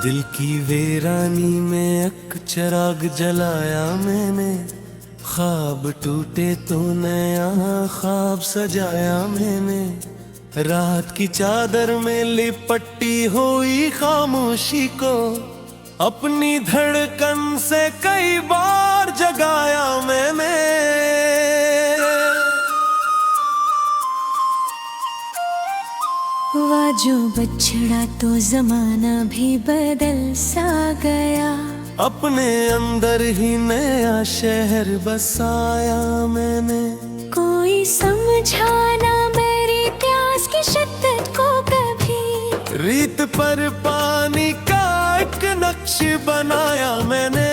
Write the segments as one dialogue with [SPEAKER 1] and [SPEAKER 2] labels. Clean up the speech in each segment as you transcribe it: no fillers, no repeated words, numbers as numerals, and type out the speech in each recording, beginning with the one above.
[SPEAKER 1] दिल की वीरानी में एक चिराग जलाया मैंने, ख्वाब टूटे तो नया ख्वाब सजाया मैंने। रात की चादर में लिपटी हुई खामोशी को अपनी धड़कन से कई बार जगाया मैंने।
[SPEAKER 2] हुआ जो बछड़ा तो जमाना भी बदल सा गया,
[SPEAKER 1] अपने अंदर ही नया शहर बसाया मैंने।
[SPEAKER 2] कोई समझाना मेरी प्यास की शिद्दत को कभी,
[SPEAKER 1] रीत पर पानी का एक नक्श बनाया मैंने।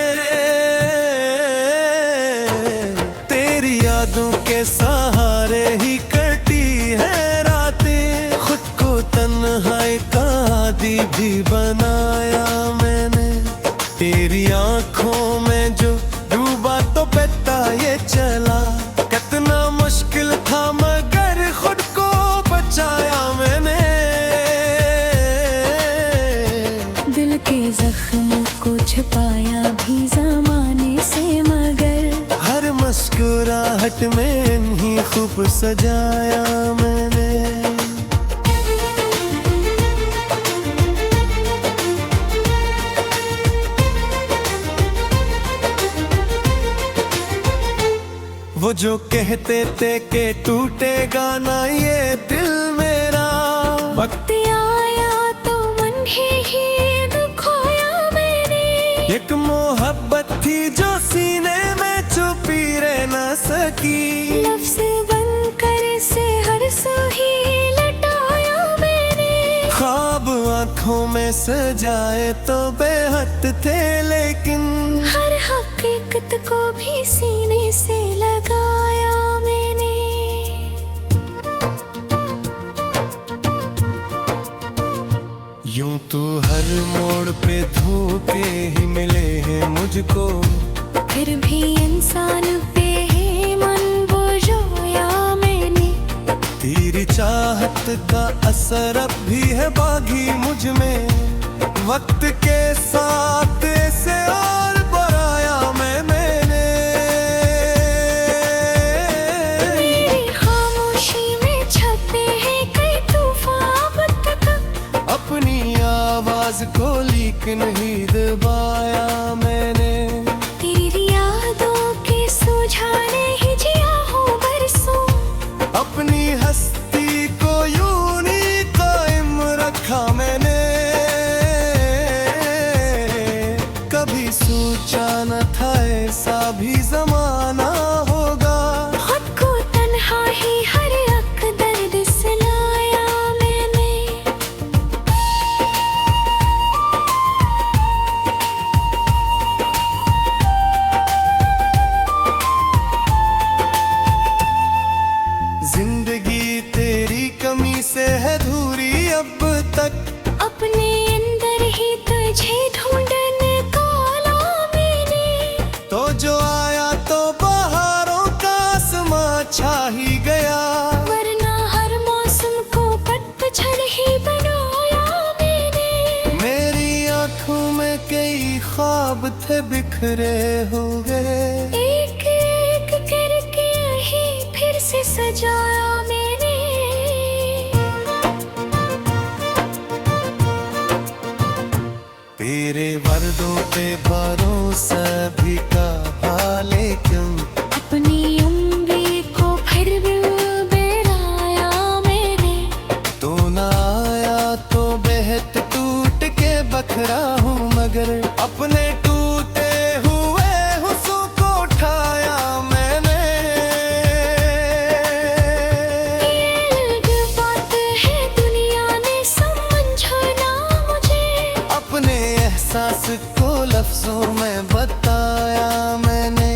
[SPEAKER 1] तेरी यादों के सहारे ही कटी है रातें, खुद को तन्हाई का आदी भी बनाया मैंने। तेरी आंखों में जो डूबा तो बहता ये चला, कितना मुश्किल था मगर खुद को बचाया मैंने।
[SPEAKER 2] दिल के जख्म को छुपाया भी जमाने से, मगर
[SPEAKER 1] हर मुस्कुराहट में इन्हीं खूब सजाया मैंने। वो जो कहते थे कि टूटेगा ना ये दिल मेरा,
[SPEAKER 2] वक्त आया तो मन ही दुखोया मैंने।
[SPEAKER 1] एक मोहब्बत थी जो सीने में छुपी रह न सकी,
[SPEAKER 2] लफ्ज़ बनकर से हर सुही लटाया मैंने।
[SPEAKER 1] ख्वाब आंखों में सजाए तो बेहद थे लेकिन
[SPEAKER 2] हर हकीकत को भी सीने से लगाया मैंने।
[SPEAKER 1] यूं तो हर मोड़ पे धोखे ही मिले हैं मुझको,
[SPEAKER 2] फिर भी इंसान पे है मन बोझोया मैंने।
[SPEAKER 1] तेरी चाहत का असर अब भी है बागी मुझ में, वक्त के साथ इसे और बढ़ाया मैंने।
[SPEAKER 2] मेरी खामोशी में छपे हैं कई तूफान अब तक,
[SPEAKER 1] अपनी आवाज को लीक नहीं दबाया मैंने।
[SPEAKER 2] तेरी यादों के सुझाने ही जिया हूँ बरसों,
[SPEAKER 1] अपनी हस्ती को यूं ही कायम रखा मैंने। कभी सोचा न था ऐसा भी जमाना होगा,
[SPEAKER 2] खुद को तन्हा ही हर एक दर्द सुनाया मैंने।
[SPEAKER 1] जिंदगी तेरी कमी से है दूरी अब तक,
[SPEAKER 2] अपने अंदर ही तुझे ढूंढने काला मैंने।
[SPEAKER 1] तो जो आया तो बहारों का आसमां छा ही गया,
[SPEAKER 2] वरना हर मौसम को पतझड़ ही बनाया मैंने।
[SPEAKER 1] मेरी आंखों में कई ख्वाब थे बिखरे हुए,
[SPEAKER 2] एक एक करके ही फिर से सजाया मैंने।
[SPEAKER 1] तेरे वर्दों पे भरोसा भी कहा लेकिन
[SPEAKER 2] अपनी उम्मीद को फिर भी बेराया मैंने।
[SPEAKER 1] तू ना आया तो बेहद टूट के बखरा हूँ, मगर अपने टूटे हुए हुस्न को उठाया मैंने।
[SPEAKER 2] ये अलग बात है दुनिया ने समझो ना मुझे,
[SPEAKER 1] अपने एहसास को लफ्जों में बताया मैंने।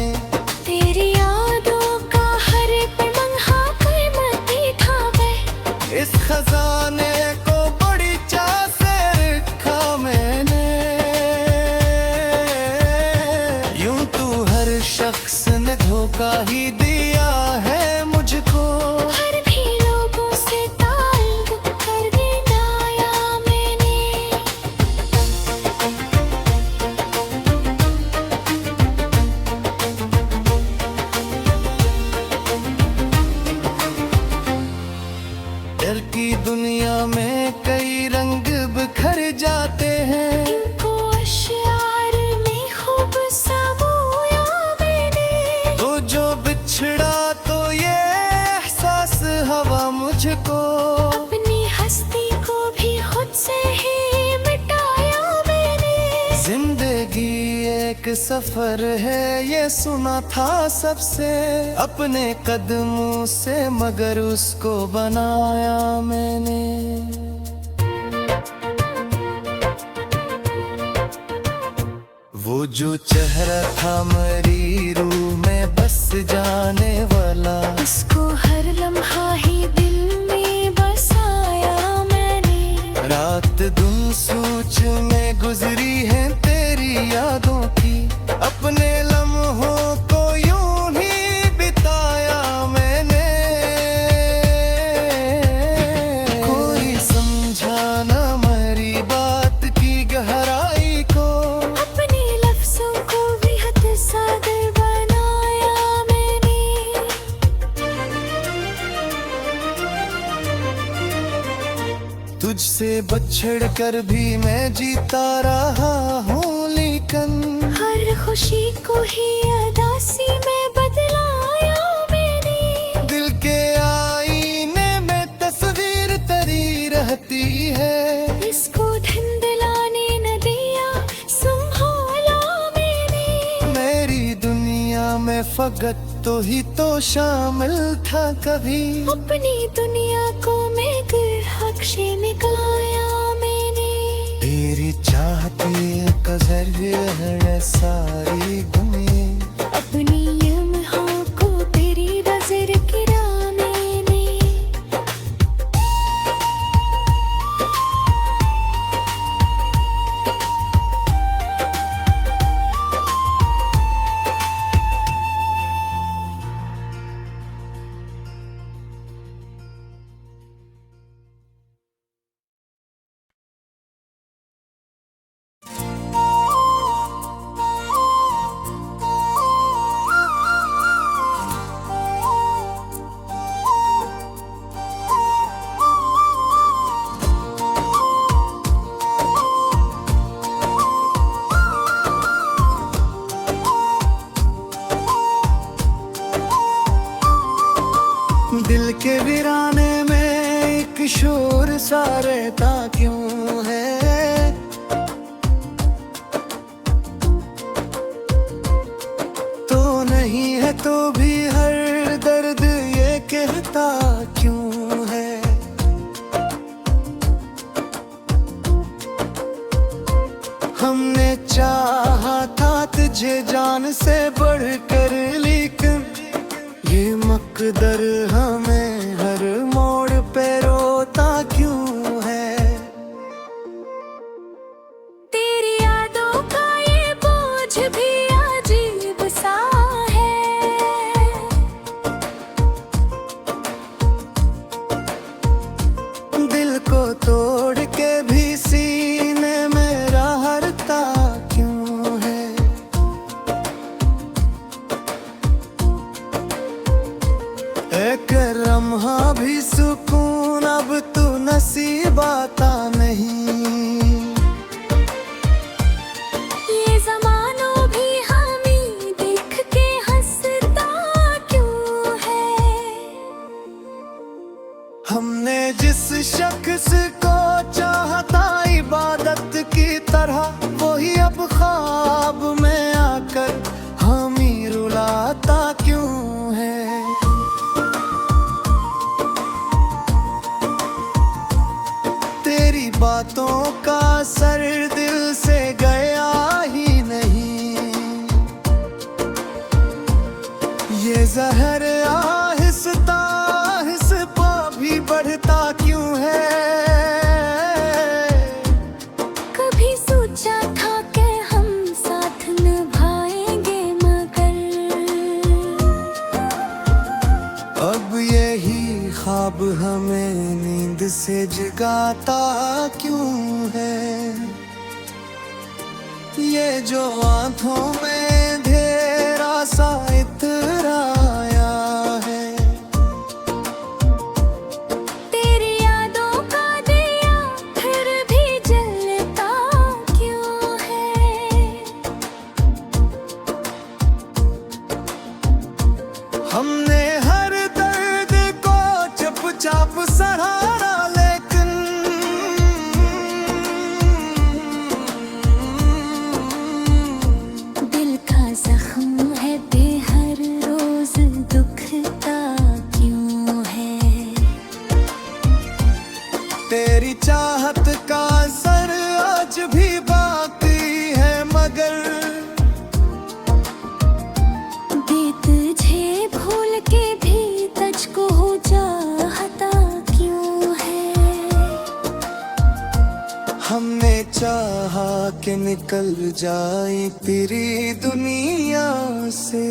[SPEAKER 2] तेरी यादों का हर पल मंहा कीमती था वे,
[SPEAKER 1] इस खजाने को बड़ी चाह से रखा मैंने। यूं तू हर शख्स ने धोखा ही दिया है मुझको,
[SPEAKER 2] हर भी लोगों से ताल्लुक कर गिनाया मैंने।
[SPEAKER 1] एक सफर है ये सुना था सबसे, अपने कदमों से मगर उसको बनाया मैंने। वो जो चेहरा था मेरी रूह में बस जाने वाला,
[SPEAKER 2] उसको हर लम्हा ही दिल में बसाया मैंने।
[SPEAKER 1] रात दिन सोच में गुजरी है तेरी यादों की, अपने लम्हों को यूं ही बिताया मैंने। कोई समझा ना मेरी बात की गहराई को,
[SPEAKER 2] अपने लफ्जों को बेहद सादर बनाया मैंने।
[SPEAKER 1] तुझसे बछड़ कर भी मैं जीता रहा हूँ, लेकिन
[SPEAKER 2] हर खुशी को ही उदासी में बदलाया मैंने।
[SPEAKER 1] दिल के आईने में तस्वीर तेरी रहती है,
[SPEAKER 2] इसको धुंधलाने न दिया संभाला मैंने।
[SPEAKER 1] मेरी दुनिया में फकत तो ही तो शामिल था कभी,
[SPEAKER 2] अपनी दुनिया को मैं ग्रहक से निकलाया मैंने।
[SPEAKER 1] तेरी चाहती का जरिए है सारी दुनिया,
[SPEAKER 2] अपनी लम्हों को तेरी नजर गिरा मैंने।
[SPEAKER 1] दिल के वीराने में एक शोर सा रहता क्यों है, तो नहीं है तो भी हर दर्द ये कहता क्यों है। हमने चाहा था तुझे जान से बढ़कर, लेकिन ये मकदर हमें हर मोड़ पे रोता क्यों है।
[SPEAKER 2] तेरी यादों का ये बोझ भी अजीब सा है।
[SPEAKER 1] दिल को तोड़ के भी सीने में रहता क्यों है। एक लम्हा भी सुकून अब तू नसीब आता नहीं।
[SPEAKER 2] ये ज़मानों भी हमें देख के हंसता क्यों है।
[SPEAKER 1] हमने जिस शख्स को चाहा था इबादत की तरह, वही अब ख्वाब में आकर हमें रुलाता क्यों है। तेरी बातों का असर दिल से गया ही नहीं। ये जहर आहिस्ता आहिस्ता भी बढ़ता क्यों है।
[SPEAKER 2] कभी सोचा था कि हम साथ निभाएंगे, मगर
[SPEAKER 1] अब यही ख्वाब हमें नींद से जगाता क्यों है। ये जो आंखों में अंधेरा सा इतराया है,
[SPEAKER 2] तेरी यादों का दिया फिर भी जलता क्यों है।
[SPEAKER 1] हमने हर दर्द को चुपचाप सहारा, लेकिन चाहा कि निकल जाए तेरी दुनिया से,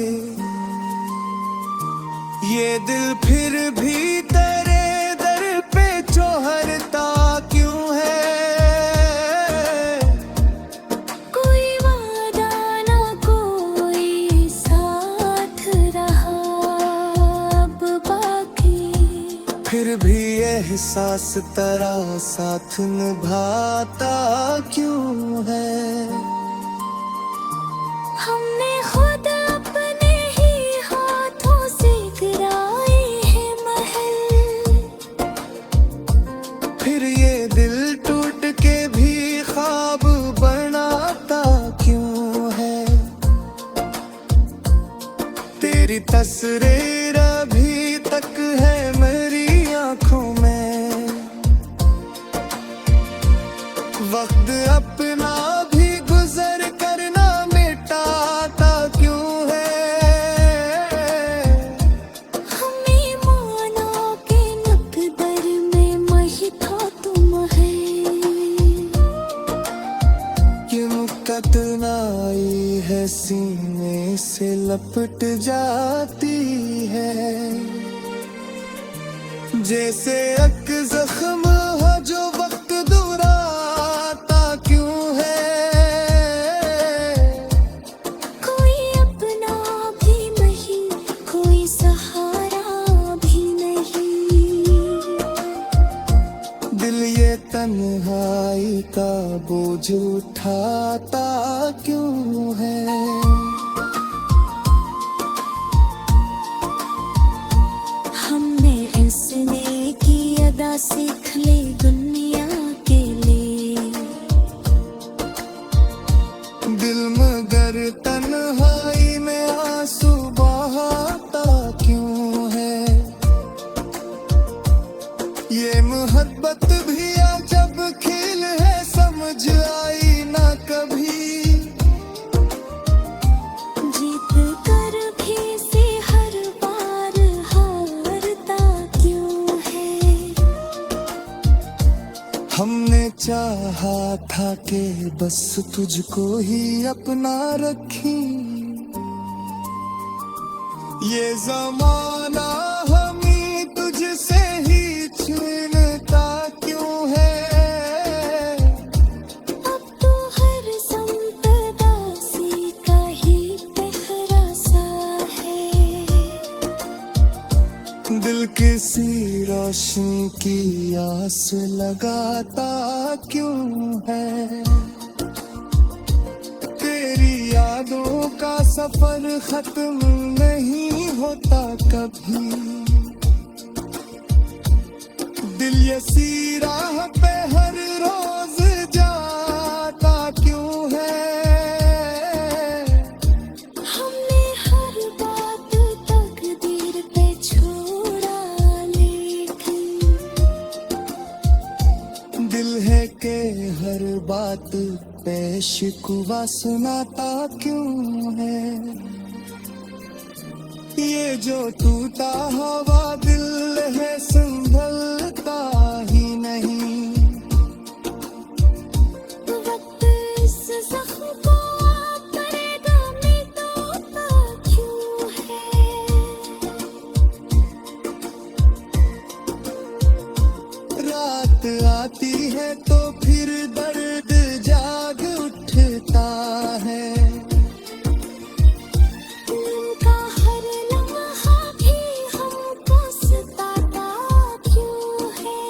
[SPEAKER 1] ये दिल फिर भी तेरे दर पे चौहरता क्यों है।
[SPEAKER 2] कोई वादा ना कोई साथ रहा अब बाकी,
[SPEAKER 1] फिर भी एहसास तेरा साथ निभाता क्यों है।
[SPEAKER 2] हमने खुद अपने ही हाथों से गिराए हैं महल,
[SPEAKER 1] फिर ये दिल टूट के भी ख्वाब बनाता क्यों है। तेरी तस्वीर अभी तक है मेरी आंखों में, वक्त अपना भी गुजर करना मिटाता क्यों है।
[SPEAKER 2] हमें माना के नकदर में महका तुम है,
[SPEAKER 1] ये मुकतनाई है सीने से लपट जाती है, जैसे एक जख्म हो जो वक्त दुराता क्यों है।
[SPEAKER 2] कोई अपना भी नहीं कोई सहारा भी नहीं,
[SPEAKER 1] दिल ये तन्हाई का बोझ उठाता क्यों है।
[SPEAKER 2] हमने हंसने की अदा सीख ली दुनिया के लिए,
[SPEAKER 1] दिल मगर तन्हाई में आंसू बहाता क्यों है। ये मोहब्बत भी जब खेल है समझ आई ना कभी,
[SPEAKER 2] जीत कर भी से हर बार हारता क्यों है।
[SPEAKER 1] हमने चाहा था कि बस तुझको ही अपना रखी, ये जमाना हमें तुझसे ही छीनता क्यों है।
[SPEAKER 2] अब तो हर संपदा सी का ही पहरा सा है,
[SPEAKER 1] दिल किसी रोशनी की आस लगाता क्यों है। तेरी यादों का सफर खत्म नहीं होता कभी, दिल ये सी राह पे हर रोज जाता क्यों है।
[SPEAKER 2] हमने हर बात तकदीर पे छोड़ा, लेकिन
[SPEAKER 1] दिल है के हर बात पे शिकवा सुनाता क्यों है। ये जो टूटा हवा दिल है संभलता ही नहीं,
[SPEAKER 2] वक्त इस जख्म को करेगा मिटाता क्यों है।
[SPEAKER 1] रात आती है तो फिर दर्द जाग उठता है,
[SPEAKER 2] दिन का हर लम्हा भी हमको सताता क्यों है।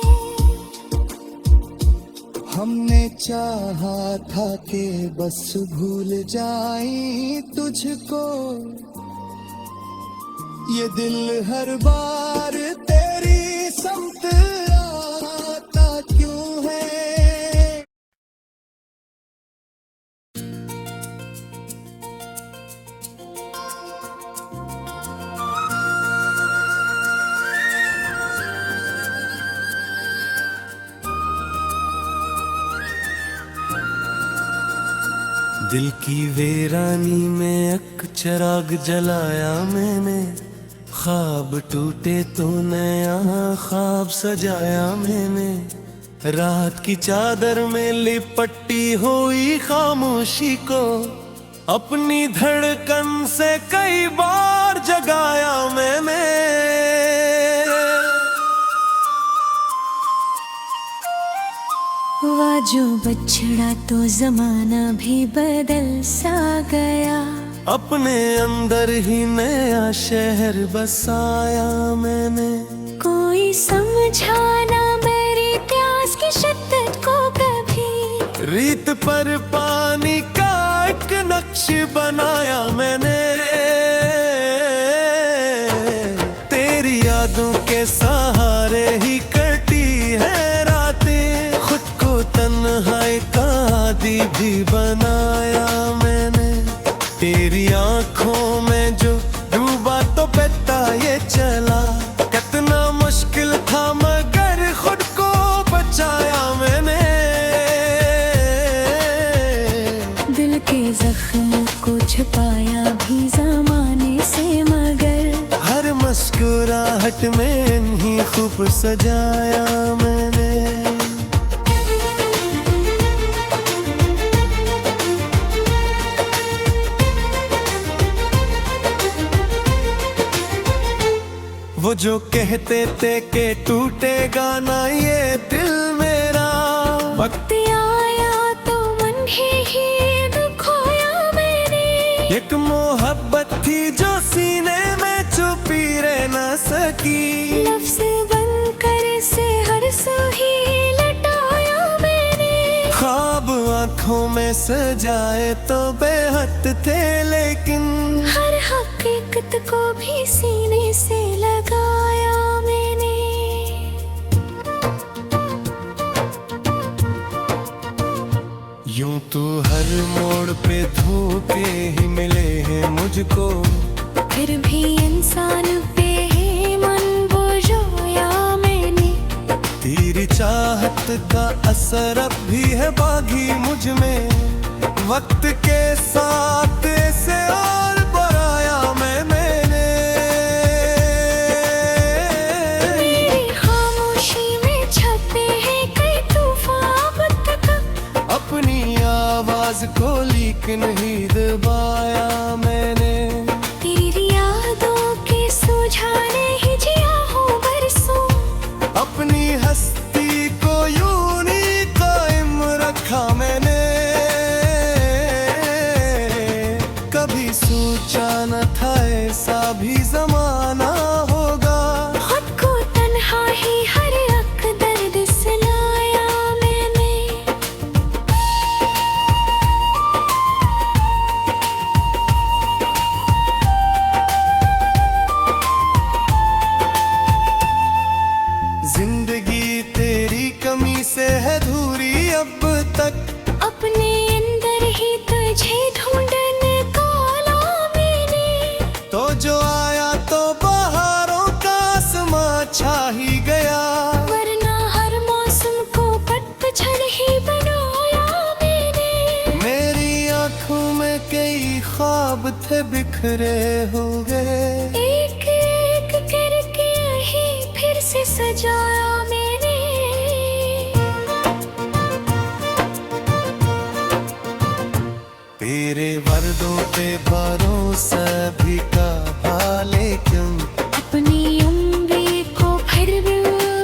[SPEAKER 1] हमने चाहा था कि बस भूल जाए तुझको, ये दिल हर बार तेरी समत आता क्यों है। दिल की वीरानी में एक चिराग जलाया मैंने, ख्वाब टूटे तो नया ख्वाब सजाया मैंने। रात की चादर में लिपटी हुई खामोशी को अपनी धड़कन से कई बार जगाया मैंने।
[SPEAKER 2] हुआ जो बछड़ा तो जमाना भी बदल सा गया,
[SPEAKER 1] अपने अंदर ही नया शहर बसाया मैंने।
[SPEAKER 2] कोई समझाना मेरी प्यास की शिद्दत को कभी,
[SPEAKER 1] रीत पर पानी का एक नक्श बनाया मैंने। तेरी यादों के सहारे ही कटी है रातें, खुद को तन्हाई का आदी भी बनाया मैंने। तेरी आंखों में जो डूबा तो बहता ये चला, कितना मुश्किल था मगर खुद को बचाया मैंने।
[SPEAKER 2] दिल के जख्म को छुपाया भी जमाने से, मगर
[SPEAKER 1] हर मुस्कुराहट में इन्हीं खूब सजाया मैंने। वो जो कहते थे कि टूटेगा ना ये दिल मेरा,
[SPEAKER 2] वक्त आया तो मन ही दुखोया मैंने।
[SPEAKER 1] एक मोहब्बत थी जो सीने में छुपी रह न सकी,
[SPEAKER 2] लफ्ज़ बनकर से हर सुही लटाया मैंने।
[SPEAKER 1] ख्वाब आंखों में सजाए तो बेहद थे लेकिन
[SPEAKER 2] हर हकीकत को भी सीने से लगाया मैंने।
[SPEAKER 1] यूं तो हर मोड़ पे धोखे ही मिले हैं मुझको,
[SPEAKER 2] फिर भी इंसान पे ही मन बोझोया मैंने।
[SPEAKER 1] तेरी चाहत का असर अब भी है बागी मुझ में, वक्त के साथ इसे और बढ़ाया मैंने।
[SPEAKER 2] मेरी खामोशी में छपे हैं कई तूफान अब तक,
[SPEAKER 1] अपनी आवाज को लीक नहीं दबाया मैंने।
[SPEAKER 2] तेरी यादों के सुझाने ही जिया हूँ बरसों,
[SPEAKER 1] अपनी हस्ती को यूं नहीं कायम रखा मैंने। कभी सोचा न था ऐसा भी जमाना होगा,
[SPEAKER 2] खुद को तन्हा ही हर एक दर्द सुनाया मैंने।
[SPEAKER 1] जिंदगी तेरी कमी से है दूरी अब तक,
[SPEAKER 2] अपने अंदर ही तुझे ढूंढने काला मैंने।
[SPEAKER 1] तो जो आया तो बहारों का आसमां छा ही गया,
[SPEAKER 2] वरना हर मौसम को पतझड़ ही बनाया मैंने।
[SPEAKER 1] मेरी आंखों में कई ख्वाब थे बिखरे हुए,
[SPEAKER 2] एक एक करके ही फिर से सजाया मैंने।
[SPEAKER 1] तेरे वर्दों पे भरोसा भी का लेकिन
[SPEAKER 2] अपनी उम्र को फिर भी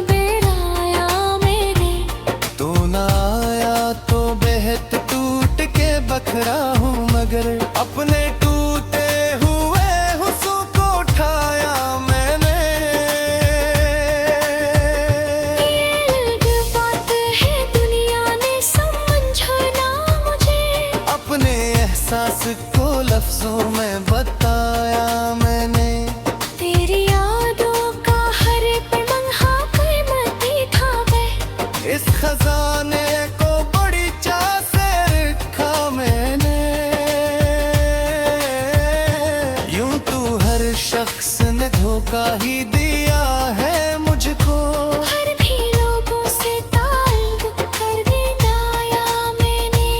[SPEAKER 2] बेराया मैंने।
[SPEAKER 1] तू ना आया तो बेहद टूट के बखरा हूँ, मगर अपने टूटे हुए हुस्न को उठाया मैंने।
[SPEAKER 2] ये अलग बात है दुनिया ने समझना मुझे,
[SPEAKER 1] अपने एहसास को लफ्जों में बताया मैंने।
[SPEAKER 2] तेरी यादों का हर पल लम्हा कीमती था मैं,
[SPEAKER 1] इस खजाने को बड़ी चाह से रखा मैंने। यूं तो हर शख्स ने धोखा ही दिया है मुझको,
[SPEAKER 2] हर भी लोगों से ताल्लुक कर दिलाया मैंने।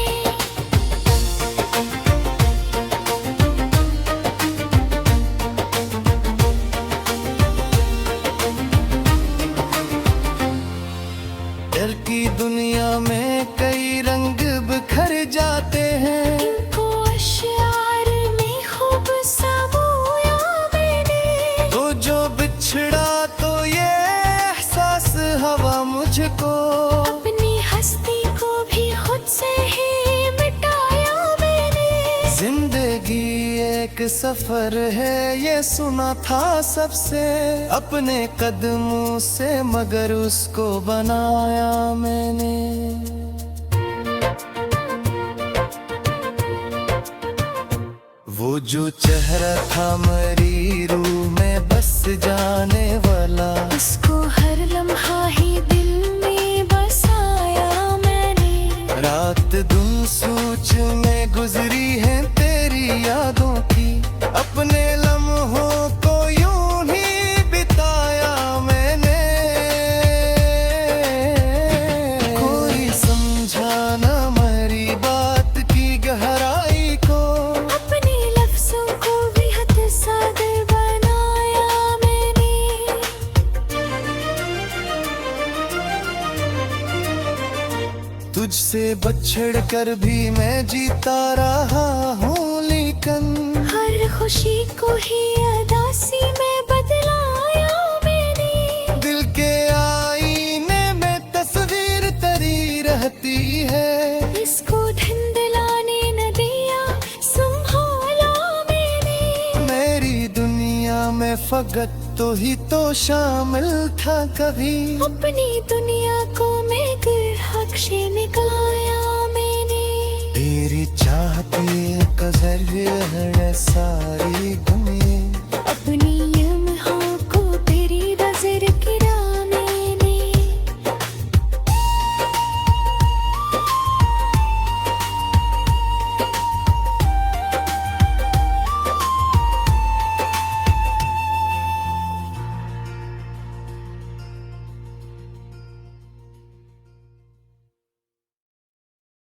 [SPEAKER 1] एक सफर है ये सुना था सबसे, अपने कदमों से मगर उसको बनाया मैंने। वो जो चेहरा था मेरी रूह में बस जाने वाला,
[SPEAKER 2] उसको हर लम्हा ही दिल में बसाया मैंने।
[SPEAKER 1] रात दिन सोच में गुजरी है तेरी यादों की, अपने लम्हों को यूं ही बिताया मैंने। कोई समझा न मेरी बात की गहराई को,
[SPEAKER 2] अपने लफ्जों को बेहद सादर बनाया मैंने।
[SPEAKER 1] तुझसे बछड़ कर भी मैं जीता रहा हूँ, लेकिन
[SPEAKER 2] हर खुशी को ही अदासी में बदलाया मैंने।
[SPEAKER 1] दिल के आईने में तस्वीर तेरी रहती है,
[SPEAKER 2] इसको धुंधलाने न दिया, संभाला मैंने।
[SPEAKER 1] मेरी दुनिया में फकत तो ही तो शामिल था कभी,
[SPEAKER 2] अपनी दुनिया को मैं गिरहक से निकाया